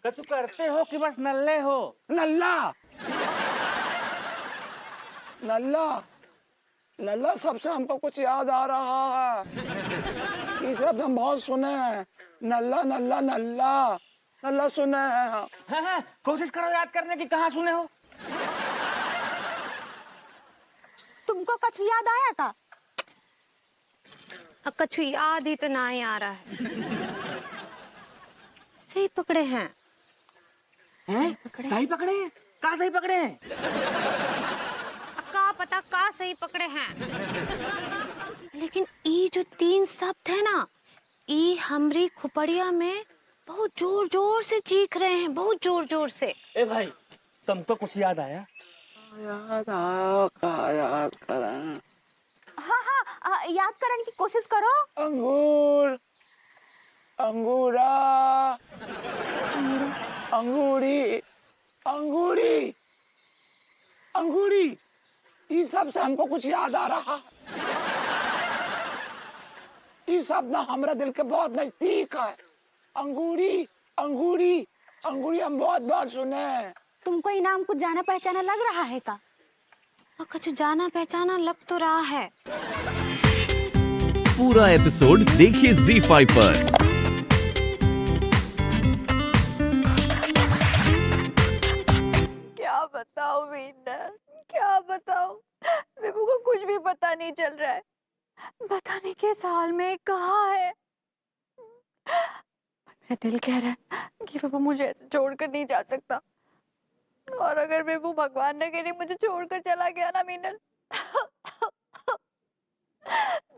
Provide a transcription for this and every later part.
कछु करते हो कि बस नल्ले हो? नल्ला नल्ला नल्ला सबसे हमको कुछ याद आ रहा है। ये शब्द हम बहुत सुने हैं। नल्ला नल्ला नल्ला नल्ला सुने हैं। हाँ, कोशिश करो याद करने की, कहाँ सुने हो? तुमको कछु याद आया था? कछु याद ही तो नहीं आ रहा है। सही पकड़े हैं। हैं? सही पकड़े हैं? कहाँ सही पकड़े हैं? का पता का सही पकड़े हैं। लेकिन ये जो 3 शब्द है ना, ये हमरी खुपड़िया में बहुत जोर जोर से चीख रहे हैं, बहुत जोर जोर से। ए भाई, तुमको कुछ याद आया? याद आया का याद करें। हाँ, याद करने की कोशिश करो। अंगूर अंगूरा अंगूरी अंगूरी अंगूरी ये सब से हमको कुछ याद आ रहा। ये सब ना हमारे दिल के बहुत नजदीक है। अंगूरी अंगूरी अंगूरी हम बहुत बार सुने हैं। तुमको इनाम कुछ जाना पहचाना लग रहा है का? कुछ जाना पहचाना लग तो रहा है। पूरा एपिसोड देखिए ZEE5 पर। क्या बताओ वीनर, क्या बताओ। बेबू को कुछ भी पता नहीं चल रहा है। बताने के साल में कहाँ है। मेरा दिल कह रहा है कि बेबू मुझे ऐसे छोड़कर नहीं जा सकता। और अगर बेबू भगवान ने करे मुझे छोड़कर चला गया ना मीनल,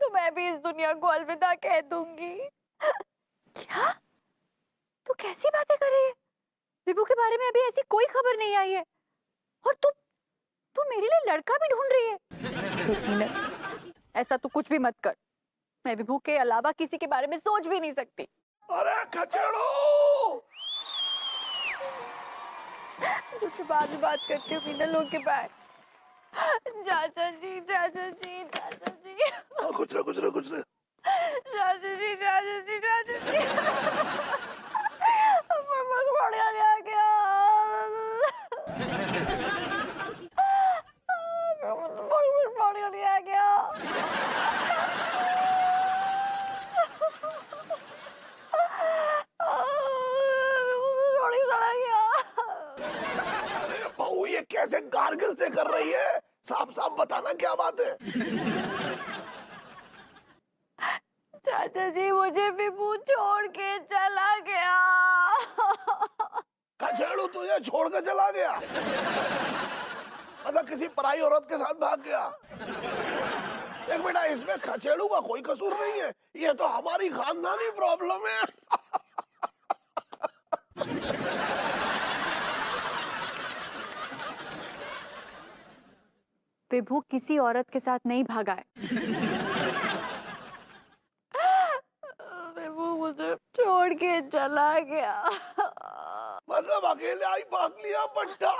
तो मैं भी इस दुनिया को अलविदा कह दूंगी। क्या? तू कैसी बातें कर रही है? बेबू के बारे में अभी ऐसी कोई खबर नहीं आई है। और तू मेरे लिए लड़का भी ढूंढ रही है। ऐसा तू कुछ भी मत कर। मैं विभू के अलावा किसी के बारे में सोच भी नहीं सकती। अरे खचेड़ो, तुझसे बाद में बात करती हूँ मीनल, लोग के बाहर। चाचा जी चाचा जी चाचा जी। कुछ रे चाचा जी चाचा जी चाचा जी। बढ़िया आ गया। बढ़िया आ गया। बहू ये कैसे गार्गिल से कर रही है? साफ साफ बताना क्या बात है। चाचा जी मुझे विभू छोड़ के चला गया। खचेड़ू तुझे छोड़ के चला गया? मतलब किसी पराई औरत के साथ भाग गया? देख बेटा, इसमें खचेड़ू का कोई कसूर नहीं है। ये तो हमारी खानदानी प्रॉब्लम है। विभू किसी औरत के साथ नहीं भागा है। विभू मुझे छोड़ के चला गया। मतलब अकेले आई भाग लिया बट्टा?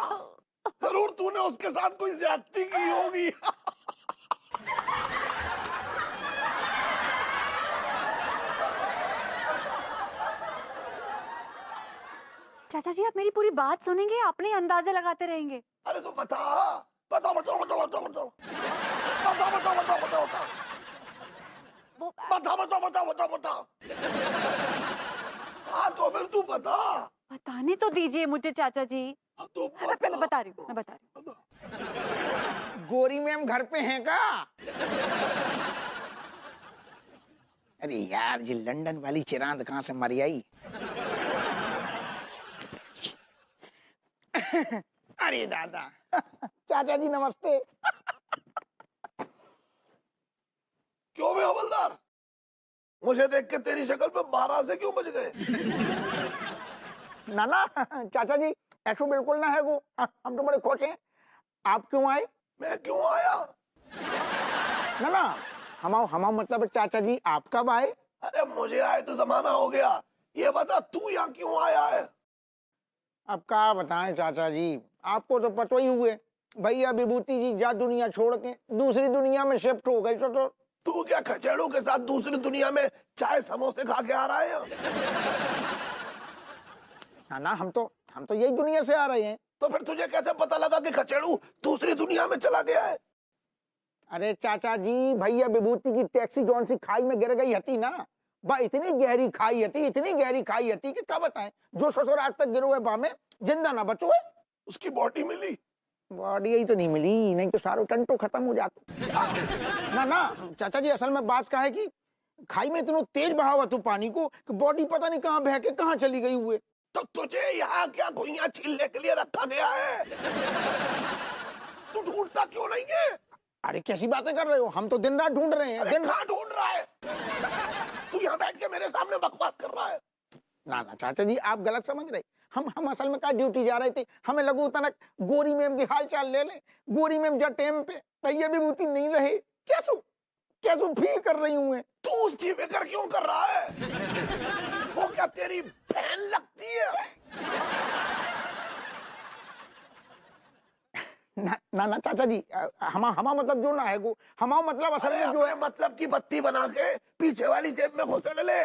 जरूर तूने उसके साथ कोई ज्यादती की होगी। चाचा जी आप मेरी पूरी बात सुनेंगे, अपने अंदाजे लगाते रहेंगे। अरे तो बता बता बता बता बता बता बता बता बता बता बता वो बता बता बता बता बता। हाँ तो फिर तू बता। बताने तो दीजिए मुझे चाचा जी। तो मैं बता रही हूँ। गोरी मैम घर पे हैं का? अरे यार, ये लंदन वाली चिरांद कहाँ से मर आई? अरे दादा। चाचा जी नमस्ते। क्यों बे हवलदार, मुझे देख के तेरी शक्ल पे 12 से क्यों बज गए? ना ना चाचा जी, ऐसा बिल्कुल ना है वो। हम तो बड़े खुश हैं। आप क्यों आए? मैं क्यों आया? ना ना, हम मतलब चाचा जी आप कब आए? अरे मुझे आए तो जमाना हो गया। ये बता तू यहाँ क्यों आया है? अब क्या बताएं चाचा जी, आपको तो पता ही हुए भैया विभूति जी जा दुनिया छोड़ के दूसरी दुनिया में शिफ्ट हो गई। तो तू क्या खचेड़ों के साथ दूसरी दुनिया में चाय समोसे खा के आ रहा है? ना ना, हम तो यही दुनिया से आ रहे हैं। तो फिर तुझे कैसे पता लगा कि खचेड़ू दूसरी दुनिया में चला गया है? अरे चाचा जी, भैया विभूति की टैक्सी जौन सी खाई में गिर गई हती ना, बा इतनी गहरी खाई हती, इतनी गहरी खाई हती कि क्या बताएं, जो ससुर आज तक गिरो है बा में जिंदा ना बचो है। उसकी बॉडी मिली? बॉडी यही तो नहीं मिली, नहीं तो सारो टंटो खत्म हो जाता। ना ना चाचा जी, असल में बात का है कि खाई में इतना तेज बहाव है तू पानी को कि बॉडी पता नहीं कहाँ बह के कहाँ चली गई हुए। तो तुझे यहाँ क्या घुइयां छीलने के लिए रखा गया है? तू ढूंढता क्यों नहीं है? अरे कैसी बातें कर रहे हो, हम तो दिन रात ढूंढ रहे हैं। दिन कहाँ ढूंढ रहा है? तू यहाँ बैठ के मेरे सामने बकवास कर रहा है। ना ना चाचा जी, आप गलत समझ रहे। हम असल में क्या ड्यूटी जा रहे थे, हमें लगू तनक गोरी मैम की हाल चाल ले लें। गोरी मैम जब टाइम पे भैया विभूति नहीं रहे, कैसो फील कर रही हूँ। तू उसकी फिक्र क्यों कर रहा है? वो क्या तेरी बहन लगती है? ना चाचा जी, हमा मतलब जो ना है वो, हमा मतलब असल में जो है, मतलब की बत्ती बना के पीछे वाली जेब में घुसेड़ ले।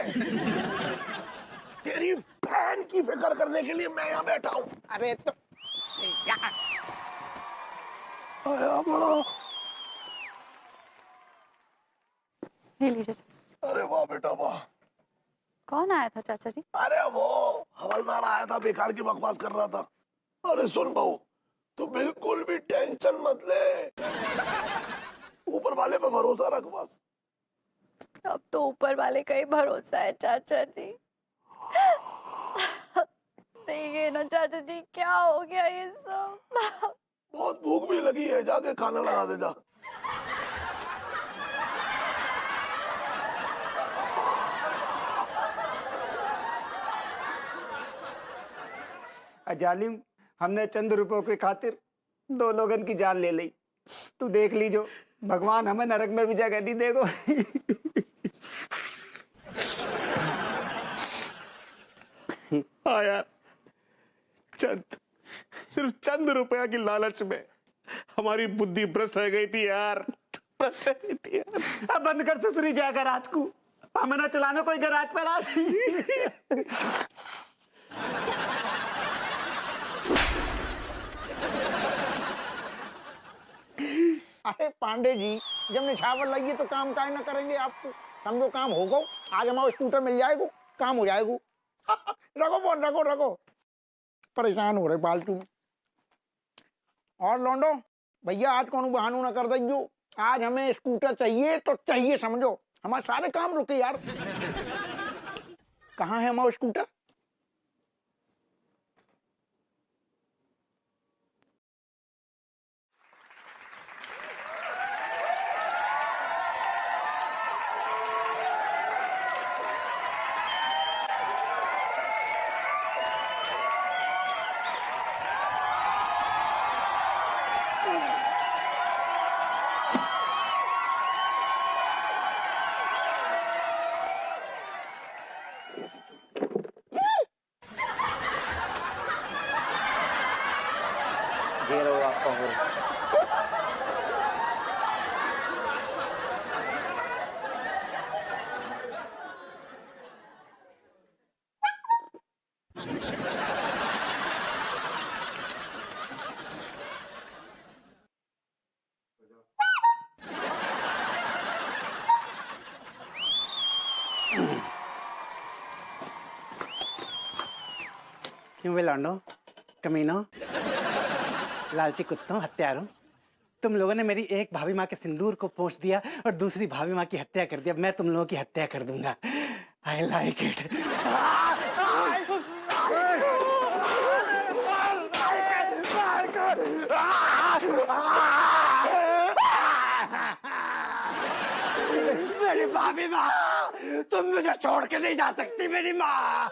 तेरी बहन की फिक्र करने के लिए मैं यहाँ बैठा हूँ। अरे तो आया बड़ा। ये लीजिए। अरे वाह बेटा वाह। कौन आया था चाचा जी? अरे वो हवलदार आया था, बेकार की बकवास कर रहा था। अरे सुन बहू, तू बिल्कुल भी टेंशन मत ले, ऊपर वाले पे भरोसा रख बस। अब तो ऊपर वाले का ही भरोसा है चाचा जी। देखिए ना चाचा जी, क्या हो गया ये सब। बहुत भूख भी लगी है, जाके खाना लगा दे जा। जालिम, हमने चंद रुपयों के खातिर 2 लोगन की जान ले ली। तू देख लीजो, भगवान हमें नरक में भी जगह नहीं देगो। हाँ यार, सिर्फ चंद रुपया की लालच में हमारी बुद्धि भ्रष्ट हो गई थी यार। अब बंद कर ससुरी जा गराज को, हमें ना चलाना कोई गराज पर आ। अरे पांडे जी, जब निछावर लगी तो काम काहे ना करेंगे आपको। समझो काम होगा, आज हमारा स्कूटर मिल जाएगा, काम हो जाएगा। रखो फोन, रखो, परेशान हो रहे फालतू में। और लौंडो भैया, आज कौन बहानू ना कर दइयो, आज हमें स्कूटर चाहिए तो चाहिए, समझो हमारे सारे काम रुके यार। कहाँ है हमारा स्कूटर? आपका हो रहा क्यों बे लौंडो, कमीनो, लालची कुत्तों, हत्यारों, तुम लोगों ने मेरी एक भाभी माँ के सिंदूर को पोंछ दिया और दूसरी भाभी माँ की हत्या कर दिया। मैं तुम लोगों की हत्या कर दूंगा। I like it. मेरी भाभी माँ, तुम मुझे छोड़ के नहीं जा सकती मेरी माँ।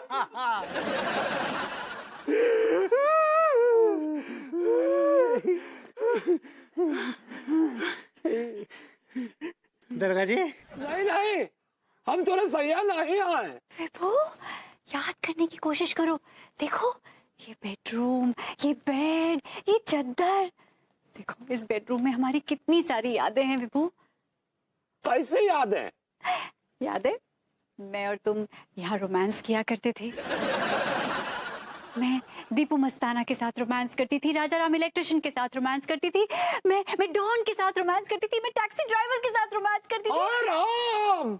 दुर्गा जी, नहीं, हम थोड़े सैया नहीं आए। विभू, याद करने की कोशिश करो। देखो, ये बेडरूम, ये बेड, ये चादर। देखो, इस बेडरूम में हमारी कितनी सारी यादें हैं विभू। कैसे याद है? याद है, मैं और तुम यहाँ रोमांस किया करते थे। मैं दीपू मस्ताना के साथ रोमांस करती थी, राजा राम इलेक्ट्रिशियन के साथ रोमांस करती थी, मैं डॉन के साथ रोमांस करती थी, मैं टैक्सी ड्राइवर के साथ रोमांस करती थी। और राम,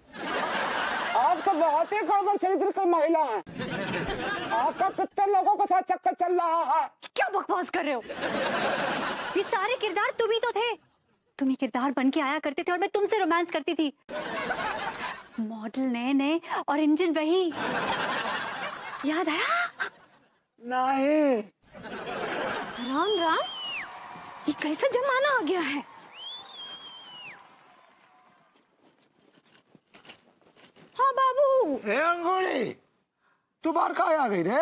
आप तो बहुत ही गड़बड़ चरित्र की महिला हैं। आपका कितने लोगों के साथ चक्कर चल रहा है? क्या बकवास कर रहे हो? ये सारे किरदार तुम ही तो थे। तुम ही किरदार बन के आया करते थे और मैं तुमसे रोमांस करती थी। मॉडल नए नए और इंजन वही, याद आया? नहीं। राम राम, ये कैसा जमाना आ गया है? हाँ बाबू। ए अंगूरी, तू बाहर कहाँ आ गई रे?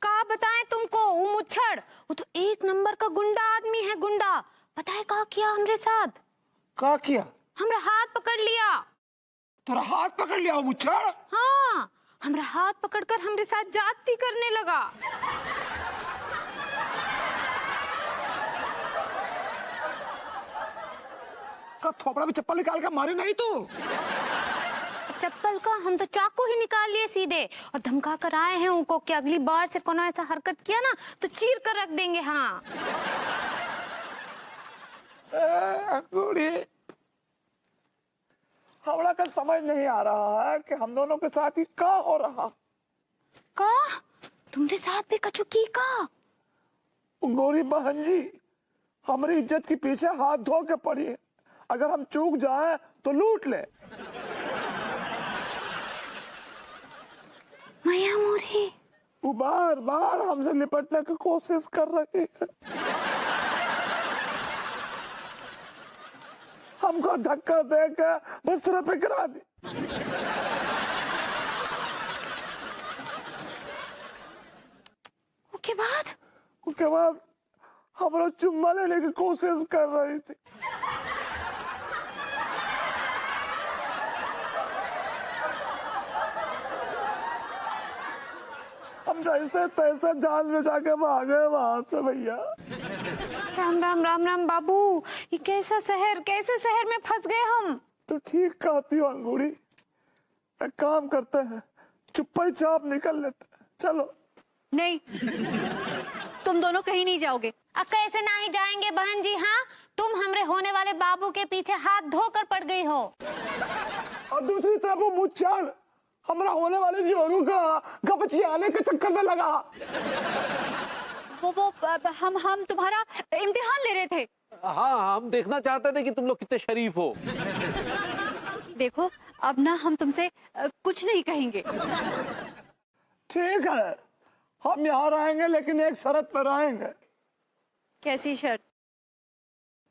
का बताएं तुमको, वो मुच्छड़, वो तो एक नंबर का गुंडा आदमी है, गुंडा। पता है का किया हमरे साथ? क्या किया? हमरा हाथ पकड़ लिया। तेरा हाथ पकड़ लिया वो मुच्छड़? हाँ, हमरा हाथ पकड़कर हमरे साथ जाती करने लगा। का थोपड़ा में चप्पल निकाल के मारे नहीं तू? चप्पल का हम तो चाकू ही निकाल लिए सीधे और धमका कर आए हैं उनको कि अगली बार से कोनो ऐसा हरकत किया ना तो चीर कर रख देंगे। हाँ अंगूरी, हमरा का समझ नहीं आ रहा है कि हम दोनों के साथ ही क्या हो रहा। का तुम्हारे साथ भी कछु की का? गौरी बहन जी, हमारी इज्जत के पीछे हाथ धो के पड़ी है। अगर हम चूक जाए तो लूट ले। मैया मोरी, वो बार बार हमसे निपटने की कोशिश कर रही है। हमको धक्का देकर बिस्तर पे गिरा दी। उसके बाद हमारा चुम्मा लेने की कोशिश कर रही थी। हम जैसे तैसे जान में जाके भागे वहां से भैया। राम राम राम राम बाबू, ये कैसे शहर में फंस गए हम। तो ठीक कहती हो अंगूरी, एक काम करते हैं, चुप्पा चाप निकल लेते हैं। चलो। नहीं, तुम दोनों कहीं नहीं जाओगे। अब कैसे नहीं जाएंगे बहन जी? हाँ, तुम हमरे होने वाले बाबू के पीछे हाथ धोकर पड़ गई हो। और दूसरी तरफ वो मुच्छड़ हमारा होने वाले जोरू का गपचियाने के चक्कर में लगा। वो हम तुम्हारा इम्तिहान ले रहे थे। हाँ, हम देखना चाहते थे कि तुम लोग कितने शरीफ हो। देखो, अब ना हम तुमसे कुछ नहीं कहेंगे। ठीक है, हम यहाँ रहेंगे लेकिन एक शर्त पर रहेंगे। कैसी शर्त?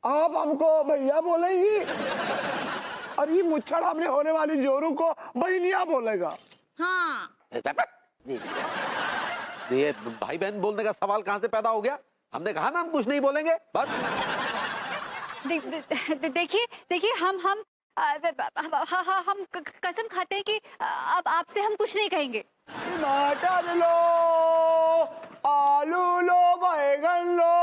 आप हमको भैया बोलेंगी और ये मुच्छड़ हमने होने वाली जोरू को बहनिया बोलेगा। हाँ, ये भाई बहन बोलने का सवाल कहाँ से पैदा हो गया? हमने कहा ना हम कुछ नहीं बोलेंगे, बस। देखिए हम कसम खाते हैं कि अब आपसे हम कुछ नहीं कहेंगे। टमाटर लो, आलू लो, बैगन लो।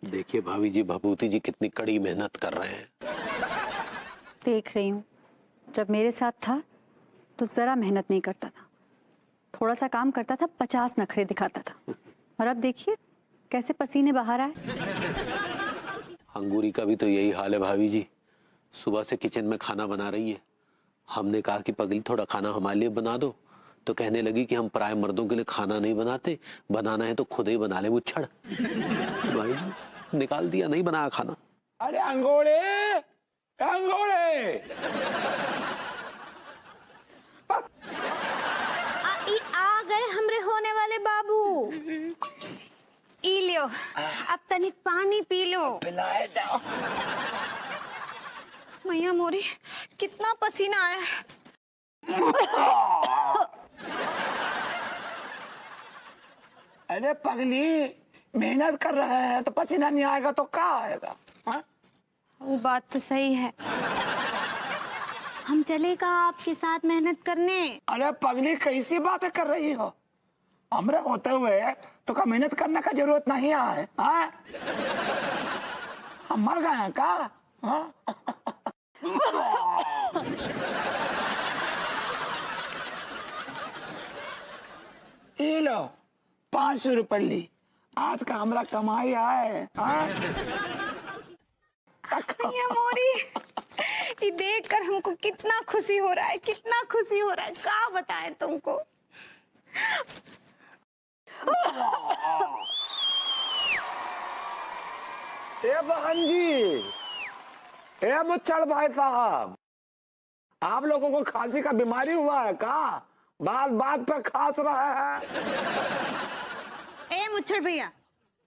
देखिए भाभी जी, भभूति जी कितनी कड़ी मेहनत कर रहे हैं। देख रही हूँ, जब मेरे साथ था तो जरा मेहनत नहीं करता था, थोड़ा सा काम करता था 50 नखरे दिखाता था, और अब देखिए कैसे पसीने बहा रहा है। अंगूरी का भी तो यही हाल है भाभी जी, सुबह से किचन में खाना बना रही है। हमने कहा कि पगली थोड़ा खाना हमारे लिए बना दो, तो कहने लगी कि हम पराये मर्दों के लिए खाना नहीं बनाते, बनाना है तो खुद ही बना ले मुच्छड़। भाई निकाल दिया, नहीं बनाया खाना। अरे अंगोड़े, अंगोड़े। आ गए हमरे होने वाले बाबू। ई लो, अब तनिक पानी पी लो। पिलाए दो। मैया मोरी, कितना पसीना आया है। अरे पगली, मेहनत कर रहे हैं तो पसीना नहीं आएगा तो क्या आएगा? हाँ? वो बात तो सही है। हम चलेगा आपके साथ मेहनत करने। अरे पगली, कैसी बातें कर रही हो? हमरे होते हुए तो का मेहनत करने का जरूरत नहीं है। हाँ? हम मर गए हैं का? हाँ? 500 रुपए ली। आज का हमारा कमाई आए। हाँ? ये मोरी, ये देखकर हमको कितना खुशी हो रहा है, कितना खुशी हो रहा है, क्या बताएं तुमको। ए बहन जी, ए मुच्छड़ भाई साहब, आप लोगों को खांसी का बीमारी हुआ है का? बात बात पे खांस रहा है। ए मुच्छड़ भैया,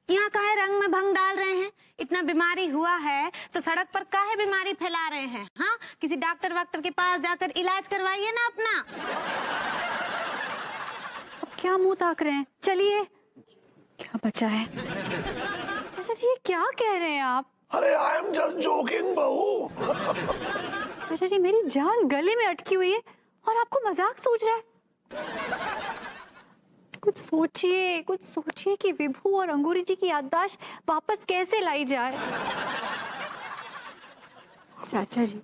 यहाँ काहे रंग में भंग डाल रहे हैं? इतना बीमारी हुआ है तो सड़क पर काहे बीमारी फैला रहे हैं? हाँ, किसी डॉक्टर वाक्टर के पास जाकर इलाज करवाइए ना अपना। अब क्या मुंह ताक रहे हैं? चलिए, क्या बचा है? चाचा जी ये क्या कह रहे हैं आप? अरे आई एम जस्ट जोकिंग बहू। चाचा जी मेरी जान गले में अटकी हुई है और आपको मजाक सूझ रहा है? कुछ सोचिए कि विभू और अंगूरी जी की याददाश्त वापस कैसे लाई जाए। चाचा जी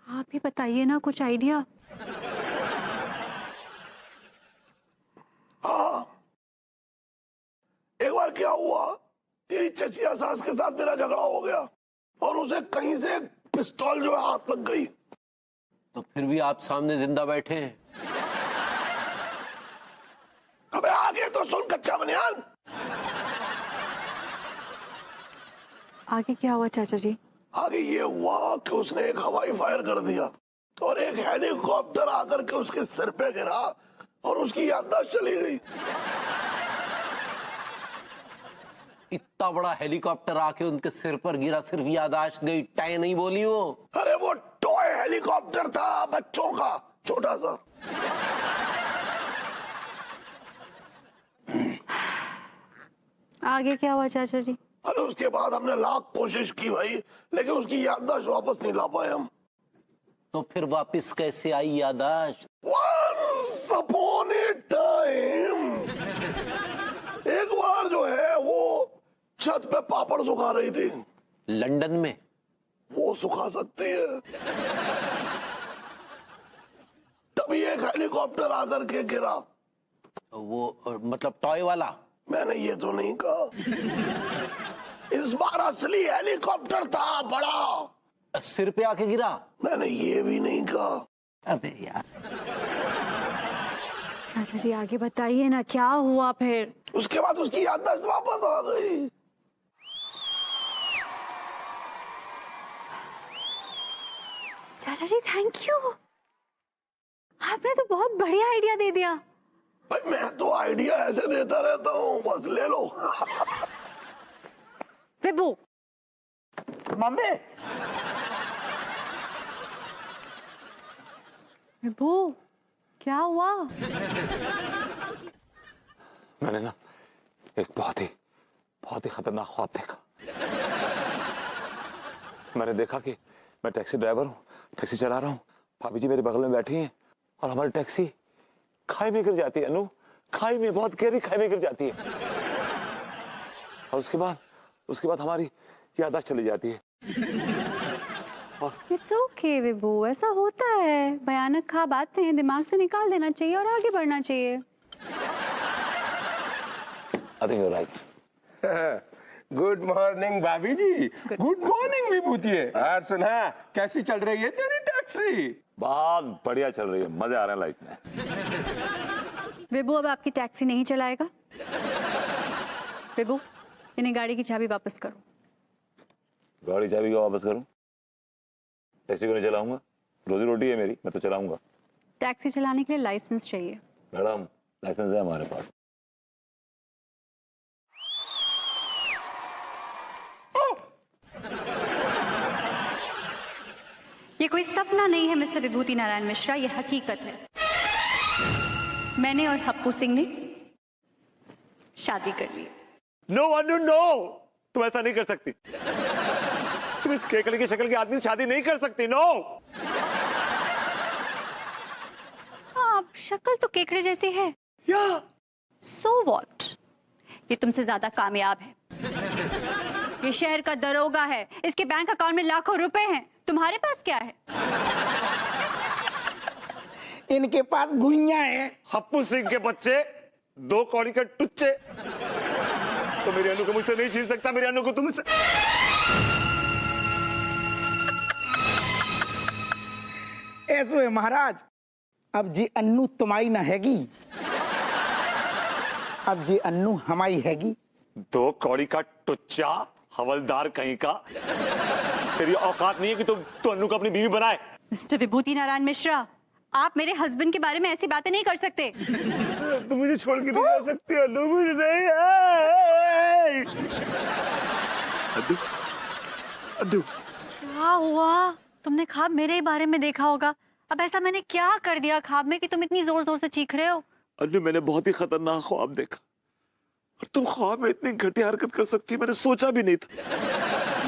आप ही बताइए ना कुछ आइडिया। हाँ, एक बार क्या हुआ, तेरी चचिया सास के साथ मेरा झगड़ा हो गया और उसे कहीं से पिस्तौल जो है हाथ लग गई। तो फिर भी आप सामने जिंदा बैठे हैं। अबे आगे तो सुन कच्चा बनियान। आगे क्या हुआ चाचा जी? आगे ये हुआ कि उसने एक हवाई फायर कर दिया और एक हेलीकॉप्टर आकर के उसके सिर पे गिरा और उसकी याददाश्त चली गई। इतना बड़ा हेलीकॉप्टर आके उनके सिर पर गिरा, सिर्फ याददाश्त गई, टाई नहीं बोली वो। अरे वो टॉय हेलीकॉप्टर था, बच्चों का, छोटा सा। आगे क्या हुआ चाचा जी? अरे उसके बाद हमने लाख कोशिश की भाई, लेकिन उसकी याददाश्त वापस नहीं ला पाए हम। तो फिर वापस कैसे आई याददाश्त? Once upon a time, एक बार जो है वो छत पे पापड़ सुखा रही थी। लंदन में? वो सुखा सकती है। तभी एक हेलीकॉप्टर आकर के गिरा। वो मतलब टॉय वाला? मैंने ये तो नहीं कहा। इस बार असली हेलीकॉप्टर था, बड़ा। सिर पे आके गिरा? मैंने ये भी नहीं कहा। अबे यार। चाचा जी आगे बताइए ना क्या हुआ फिर? उसके बाद उसकी याददाश्त वापस आ गई। चाचा जी थैंक यू, आपने तो बहुत बढ़िया आइडिया दे दिया। भाई मैं तो आइडिया ऐसे देता रहता हूँ, बस ले लो। विभू। मम्मी। विभू क्या हुआ? मैंने ना एक बहुत ही खतरनाक ख्वाब देखा। मैंने देखा कि मैं टैक्सी ड्राइवर हूँ, टैक्सी चला रहा हूँ, भाभी जी मेरे बगल में बैठी हैं और हमारी टैक्सी खाई में गिर जाती है। अनु, खाई में, बहुत गहरी खाई में गिर जाती है और उसके बाद हमारी याददाश्त चली जाती है। इट्स ओके विभू, ऐसा होता है। भयानक ख्वाब आते हैं, दिमाग से निकाल देना चाहिए और आगे बढ़ना चाहिए। I think you're right. Good morning भाभी जी। गुड मॉर्निंग विभूति। और सुना कैसी चल रही है तेरी टैक्सी? बहुत बढ़िया चल रही है, मजे आ रहे हैं लाइफ में। विभू अब आपकी टैक्सी नहीं चलाएगा। विभू इन्हें गाड़ी की चाबी वापस करो। गाड़ी चाबी को वापस करूं? टैक्सी को नहीं चलाऊंगा, रोजी रोटी है मेरी, मैं तो चलाऊंगा। टैक्सी चलाने के लिए लाइसेंस चाहिए। मैडम लाइसेंस है हमारे पास। ये कोई सपना नहीं है मिस्टर विभूति नारायण मिश्रा, ये हकीकत है। मैंने और हप्पू सिंह ने शादी कर ली। नो अनु नो, तुम ऐसा नहीं कर सकती। तुम इस केकड़े की शक्ल के आदमी से शादी नहीं कर सकती। नो। हाँ शक्ल तो केकड़े जैसी है। या सो व्हाट, ये तुमसे ज्यादा कामयाब है। ये शहर का दरोगा है, इसके बैंक अकाउंट में लाखों रुपए हैं। तुम्हारे पास क्या है? इनके पास गुइयां हैं। हप्पू सिंह के बच्चे, 2 कौड़ी का टुच्चे। तो मेरे अनु को मुझसे नहीं छीन सकता, मेरे अनु को तुम मुझसे। ऐसो है महाराज, अब जी अन्नू तुम्हारी न हैगी, अब जी अन्नू हमारी हैगी। 2 कौड़ी का टुच्चा, हवलदार कहीं का। तेरी औकात नहीं है कि तू अन्नू को अपनी बीवी बनाए। मिस्टर विभूति नारायण मिश्रा, आप मेरे हस्बैंड के बारे में ऐसी बातें नहीं कर सकते। तू मुझे छोड़ के नहीं जा सकती अन्नू, मुझे नहीं। अद्दू, अद्दू। क्या हुआ? तुमने ख्वाब मेरे ही बारे में देखा होगा। अब ऐसा मैंने क्या कर दिया ख्वाब में कि तुम इतनी जोर जोर से चीख रहे हो? अन्नू, मैंने बहुत ही खतरनाक ख्वाब देखा और तुम ख्वाब में इतनी घटिया हरकत कर सकती, मैंने सोचा भी नहीं था।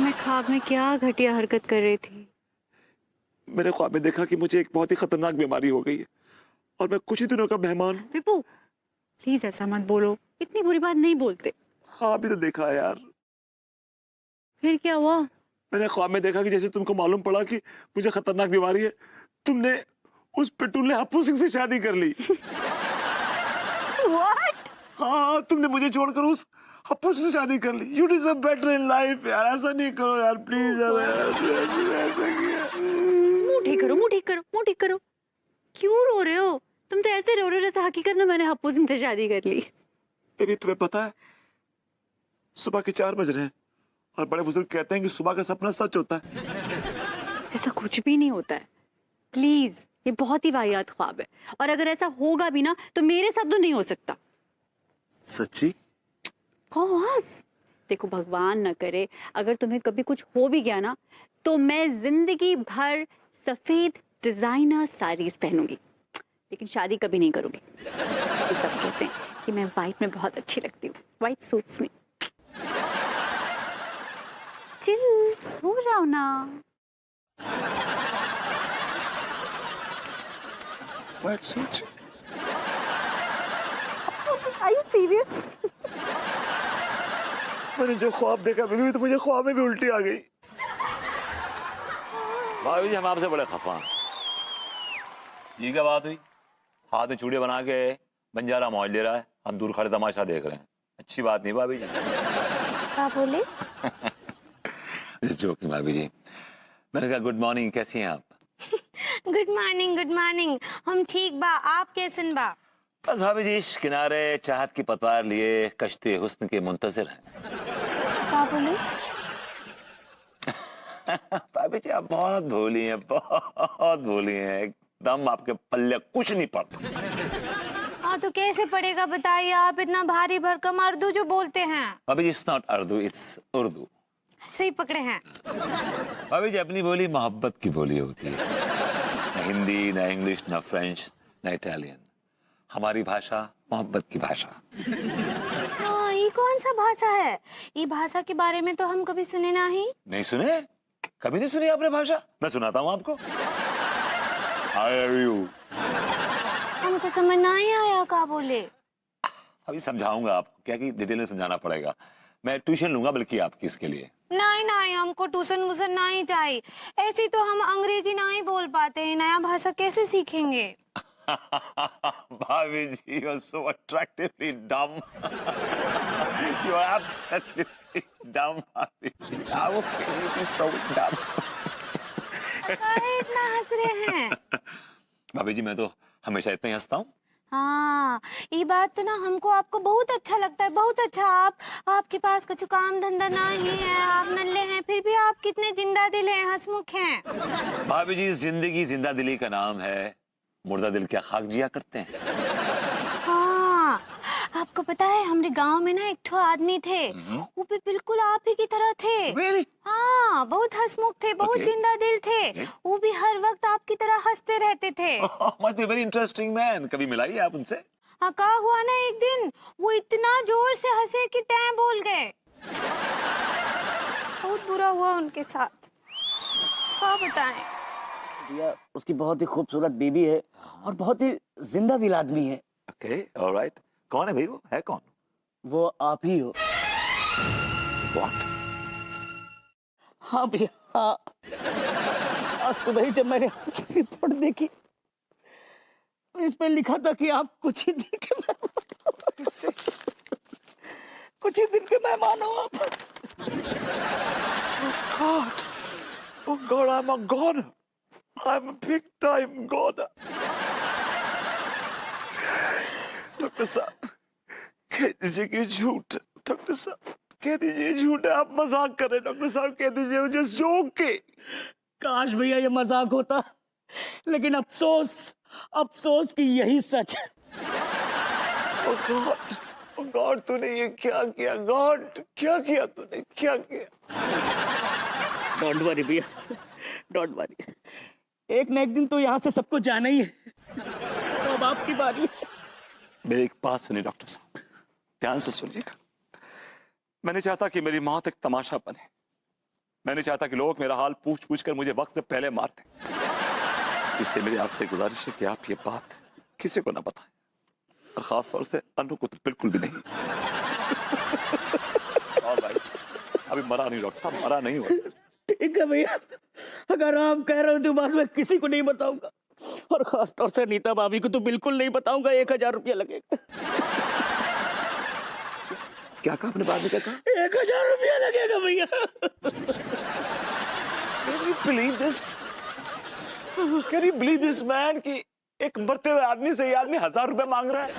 मैं ख्वाब में क्या घटिया हरकत कर रही थी? मैंने ख्वाब में देखा कि मुझे एक बहुत ही खतरनाक बीमारी हो गई है और मैं कुछ ही दिनों का मेहमान हूँ। विपू, प्लीज ऐसा मत बोलो, इतनी बुरी बात नहीं बोलते। ख्वाब भी तो देखा है यार। फिर क्या हुआ? मैंने ख्वाब में देखा कि जैसे तुमको मालूम पड़ा कि मुझे खतरनाक बीमारी है, तुमने उस पेटुल ने हप्पू सिंह से शादी कर ली। What? हाँ, तुमने मुझे छोड़कर उस हप्पू सिंह से शादी कर ली। You deserve better in life यार, ऐसा नहीं करो यार, प्लीज यार, ऐसा किया। मुंह ठीक करो, मुंह ठीक करो, मुंह ठीक करो। क्यों रो रहे हो? तुम तो ऐसे रो रहे हो जैसे हकीकत में मैंने हप्पू सिंह से शादी कर ली। बेबी, तुम्हें पता है सुबह के 4 बज रहे हैं और बड़े बुजुर्ग कहते हैं कि सुबह का सपना सच होता है। ऐसा कुछ भी नहीं होता है, प्लीज। ये बहुत ही वाहियात ख्वाब है और अगर ऐसा होगा भी ना तो मेरे साथ तो नहीं हो सकता। सच्ची? बस देखो, भगवान न करे अगर तुम्हें कभी कुछ हो भी गया ना तो मैं जिंदगी भर सफेद डिजाइनर साड़ीज पहनूंगी, लेकिन शादी कभी नहीं करूंगी। तो सब कहते हैं कि मैं व्हाइट में बहुत अच्छी लगती हूँ, व्हाइट सूट्स में। चिल, सो जाओ ना। White suit? Are you serious? मैंने जो ख्वाब देखा बेबी, तो मुझे ख्वाब में भी उल्टी आ गई। भाभी जी, हम आपसे बड़े खफा हैं। ये क्या बात हुई? हाथ में चूड़े बना के बंजारा मौज ले रहा है, हम दूर खड़े तमाशा देख रहे हैं। अच्छी बात नहीं भाभी जी। क्या बोले? जोकिंग भाभी जी। मैंने कहा गुड मॉर्निंग, कैसी हैं आप? Good morning, good morning. हम ठीक बा, आप कैसन बा? बस भाभी जी, इश्क किनारे चाहत की पतवार लिए कश्ते हुस्न के मुंतजिर हैं। क्या बोले? भाभी जी, आप बहुत भोली हैं, बहुत भोली हैं। एकदम आपके पल्ले कुछ नहीं पड़ता। हाँ तो कैसे पड़ेगा बताइए? आप इतना भारी भरकम उर्दू जो बोलते हैं। भाभी जी, it's not Urdu, it's Urdu. सही पकड़े हैं। भाभी जी, अपनी बोली मोहब्बत की बोली होती है। न हिंदी, न इंग्लिश, न फ्रेंच, न इटालियन। हमारी भाषा मोहब्बत की भाषा। हाँ, ये कौन सा भाषा है? ये भाषा के बारे में तो हम कभी सुने नहीं सुने? कभी नहीं सुनी आपने भाषा? मैं सुनाता हूँ आपको। How are you? हमको समझ नहीं आया क्या बोले। अभी समझाऊंगा आपको, क्या कि डिटेल में समझाना पड़ेगा। मैं ट्यूशन लूंगा बल्कि आपकी इसके लिए। नहीं, हमको ट्यूशन वूसन नहीं चाहिए। ऐसी तो हम अंग्रेजी नहीं बोल पाते हैं, नया भाषा कैसे सीखेंगे? भाभी जी, you are so attractively dumb. You are absolutely dumb, भाभी जी। How can you be so dumb? काहे इतना हंस रहे हैं? भाभी जी, मैं तो हमेशा इतना ही हंसता हूँ। हाँ, ये बात तो ना हमको आपको बहुत अच्छा लगता है, बहुत अच्छा। आपके पास कुछ काम धंधा नहीं है, आप नल्ले हैं, फिर भी आप कितने जिंदा दिल हैं, हंसमुख हैं। भाभी जी, जिंदगी जिंदा दिली का नाम है। मुर्दा दिल क्या खाक जिया करते हैं। हाँ, आपको पता है हमारे गांव में ना एक ठो आदमी थे, वो भी बिल्कुल आप ही की तरह थे। Really? हाँ, बहुत हंसमुख थे, बहुत Okay. जिंदा दिल थे। वो भी हर वक्त आपकी तरह हंसते रहते थे। Must be very interesting man. कभी मिलाइए आप उनसे। हाँ, क्या हुआ ना, एक दिन वो इतना जोर से हंसे कि टैं बोल गए। बहुत बुरा हुआ उनके साथ, क्या बताएं। भैया, उसकी बहुत ही खूबसूरत बीबी है और बहुत ही जिंदा दिल आदमी है। Okay, all right. कौन है भाई? वो है कौन? वो आप ही हो। What? हाँ भैया, हाँ। आज सुबह ही जब मैंने रिपोर्ट देखी तो इस पे लिखा था कि आप कुछ ही दिन के किससे? कुछ ही दिन के मेहमान हो आप। Oh God, I'm a goner. I'm a big time goner. Doctor साहब कह दीजिए कि झूठ। डॉक्टर साहब कह दीजिए झूठ है, आप मजाक कर रहे हैं। डॉक्टर साहब कह दीजिए मुझे जोक के। काश भैया ये मजाक होता, लेकिन अफसोस कि यही सच है। Oh God, तूने ये क्या किया? गॉड क्या किया तूने? क्या किया? डोंट वरी भैया, डोंट वरी। एक न एक दिन तो यहाँ से सबको जाना ही है। तो अब आपकी बारी है। मेरी एक बात सुनिए डॉक्टर साहब, ध्यान से सुनिएगा। मैं नहीं चाहता कि मेरी मौत एक तमाशा बने। मैं नहीं चाहता कि लोग मेरा हाल पूछ कर मुझे वक्त से पहले मार दें। इसलिए मेरी आपसे गुजारिश है कि आप ये बात किसी को ना बताएं, और खास तौर से अनु को तो बिल्कुल भी नहीं। और भाई अभी मरा नहीं डॉक्टर साहब, मरा नहीं हुआ। ठीक है भैया, अगर आप कह रहे हो तो बात मैं किसी को नहीं बताऊंगा, और खास तौर से नीता भाभी को तो बिल्कुल नहीं बताऊंगा। 1000 रुपया लगेगा। क्या कहा आपने? बाद में क्या कहा? 1000 रुपया लगेगा भैया। Can you believe this? Can you believe this man कि एक मरते हुए आदमी से ये आदमी 1000 रुपए मांग रहा है?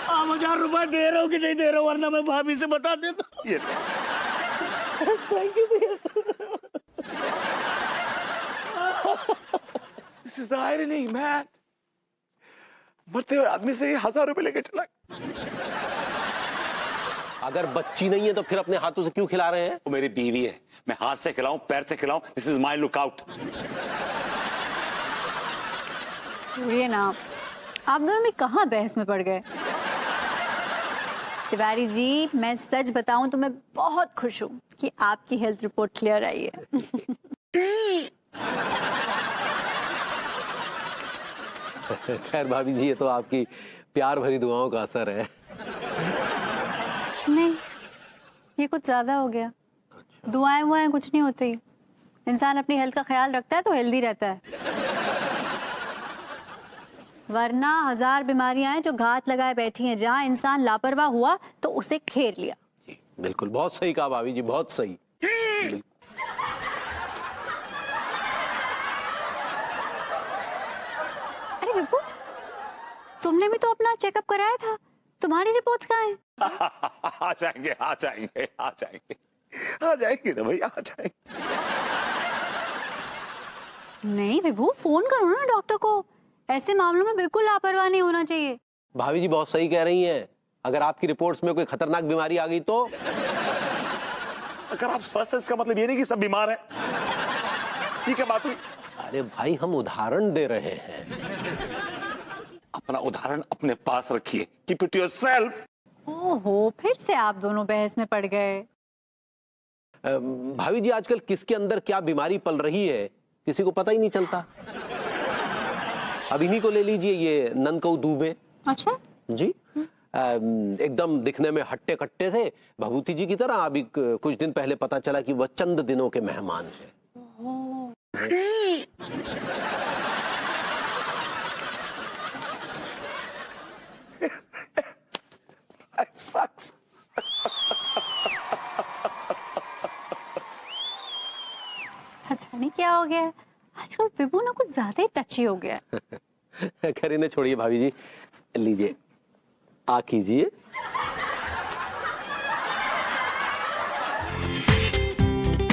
आप 1000 रुपया दे रहे हो कि नहीं दे रहे हो, वरना मैं भाभी से बता देता हूँ। ये थैंक यू भैया। This is the irony, man. मरते हुए आदमी से ये 1000 रुपए लेके चला। अगर बच्ची नहीं है तो फिर अपने हाथों से क्यों खिला रहे हैं? वो मेरी बीवी है, मैं हाथ से खिलाऊं पैर से खिलाऊं, दिस इज माय लुकआउट। ये ना, आप दोनों में कहाँ बहस में पड़ गए? तिवारी जी, मैं सच बताऊं तो मैं बहुत खुश हूँ कि आपकी हेल्थ रिपोर्ट क्लियर आई है। खैर भाभी जी, ये तो आपकी प्यार भरी दुआओं का असर है। नहीं, ये कुछ ज्यादा हो गया। दुआएं वुआएं कुछ नहीं होती। इंसान अपनी हेल्थ का ख्याल रखता है तो हेल्दी रहता है, वरना 1000 बीमारियां हैं जो घात लगाए बैठी हैं। जहां इंसान लापरवाह हुआ तो उसे घेर लिया। बिल्कुल, बहुत सही कहा भाभी जी, बहुत सही। अरे विपु, तुमने भी तो अपना चेकअप कराया था, तुम्हारी रिपोर्ट्स कहाँ हैं? आ जाएंगे आ जाएंगे आ जाएंगे आ जाएंगे ना भैया, आ जाएंगे। नहीं विभू, फोन करो ना डॉक्टर को। ऐसे मामलों में बिल्कुल लापरवाह नहीं होना चाहिए। भाभी जी बहुत सही कह रही हैं। अगर आपकी रिपोर्ट्स में कोई खतरनाक बीमारी आ गई तो? अगर आप स्वस्थ हैं इसका मतलब ये नहीं कि सब बीमार हैं। ठीक है बात हुई। अरे भाई, हम उदाहरण दे रहे हैं। अपना उदाहरण अपने पास रखिए, कीप इट योरसेल्फ। ओहो, फिर से आप दोनों बहस में पड़ गए। भाभी जी, आजकल किसके अंदर क्या बीमारी पल रही है किसी को पता ही नहीं चलता। अब इन्हीं को ले लीजिए, ये ननकऊ दुबे। अच्छा जी, एकदम दिखने में हट्टे कट्टे थे, भभूति जी की तरह। अभी कुछ दिन पहले पता चला कि वह चंद दिनों के मेहमान हैं। Sucks. पता नहीं क्या हो गया, आजकल विभू ना कुछ ज्यादा ही टची हो गया। खैर इन्हें छोड़िए भाभी जी, लीजिए आ कीजिए।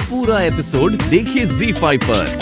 पूरा एपिसोड देखिए ZEE5 पर।